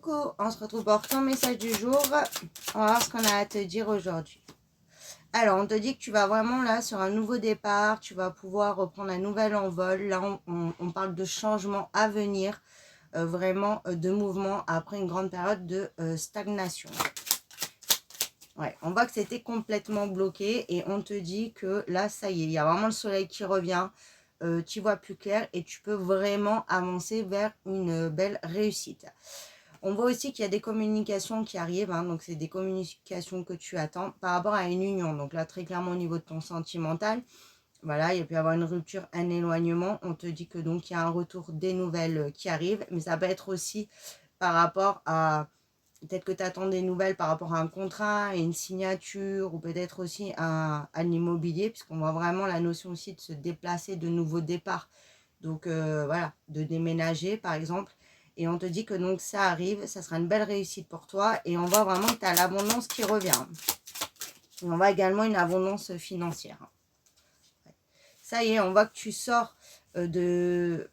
Coucou, on se retrouve pour ton message du jour. On va voir ce qu'on a à te dire aujourd'hui. Alors, on te dit que tu vas vraiment là sur un nouveau départ, tu vas pouvoir reprendre un nouvel envol. Là, on parle de changement à venir, vraiment de mouvement après une grande période de stagnation. Ouais, on voit que c'était complètement bloqué et on te dit que là, ça y est, il y a vraiment le soleil qui revient. Tu vois plus clair et tu peux vraiment avancer vers une belle réussite. On voit aussi qu'il y a des communications qui arrivent, hein, donc c'est des communications que tu attends par rapport à une union. Donc là, très clairement au niveau de ton sentimental, voilà, il peut y avoir une rupture, un éloignement. On te dit que donc il y a un retour des nouvelles qui arrivent, mais ça peut être aussi par rapport à, peut-être que tu attends des nouvelles par rapport à un contrat, à une signature, ou peut-être aussi à l'immobilier, puisqu'on voit vraiment la notion aussi de se déplacer, de nouveaux départs. Donc voilà, de déménager par exemple. Et on te dit que donc ça arrive, ça sera une belle réussite pour toi. Et on voit vraiment que tu as l'abondance qui revient. Et on voit également une abondance financière. Ça y est, on voit que tu sors de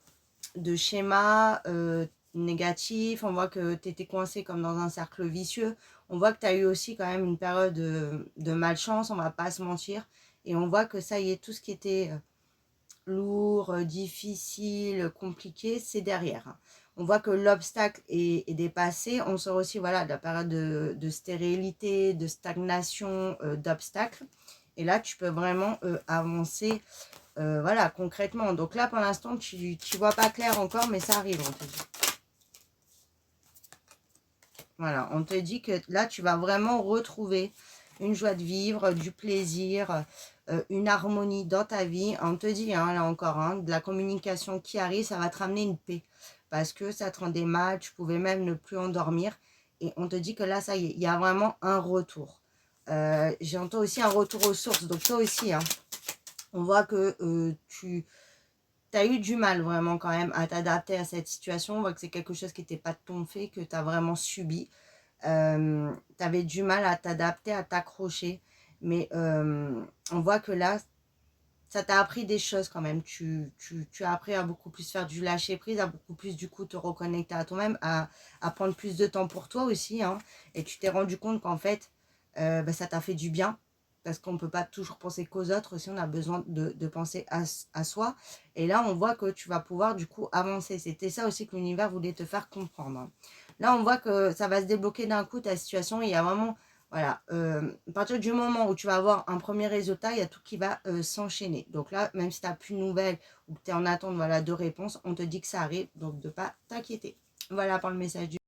schémas négatifs. On voit que tu étais coincé comme dans un cercle vicieux. On voit que tu as eu aussi quand même une période de malchance, on va pas se mentir. Et on voit que ça y est, tout ce qui était lourd, difficile, compliqué, c'est derrière. On voit que l'obstacle est dépassé. On sort aussi voilà, de la période de stérilité, de stagnation, d'obstacles. Et là, tu peux vraiment avancer voilà, concrètement. Donc là, pour l'instant, tu vois pas clair encore, mais ça arrive, on te dit. Voilà, on te dit que là, tu vas vraiment retrouver une joie de vivre, du plaisir, une harmonie dans ta vie. On te dit, hein, là encore, hein, de la communication qui arrive, ça va te ramener une paix. Parce que ça te rendait mal, tu pouvais même ne plus endormir. Et on te dit que là, ça y est, il y a vraiment un retour. J'entends aussi un retour aux sources. Donc toi aussi, hein, on voit que tu as eu du mal vraiment quand même à t'adapter à cette situation. On voit que c'est quelque chose qui n'était pas de ton fait, que tu as vraiment subi. Tu avais du mal à t'adapter, à t'accrocher. Mais on voit que là, ça t'a appris des choses quand même. Tu as appris à beaucoup plus faire du lâcher prise, à beaucoup plus du coup te reconnecter à toi-même, à prendre plus de temps pour toi aussi. Hein. Et tu t'es rendu compte qu'en fait, ça t'a fait du bien. Parce qu'on ne peut pas toujours penser qu'aux autres, aussi on a besoin de penser à soi. Et là, on voit que tu vas pouvoir du coup avancer. C'était ça aussi que l'univers voulait te faire comprendre. Là, on voit que ça va se débloquer d'un coup ta situation. Il y a vraiment, voilà, à partir du moment où tu vas avoir un premier résultat, il y a tout qui va s'enchaîner. Donc là, même si tu n'as plus de nouvelles ou que tu es en attente voilà, de réponse, on te dit que ça arrive. Donc de ne pas t'inquiéter. Voilà pour le message du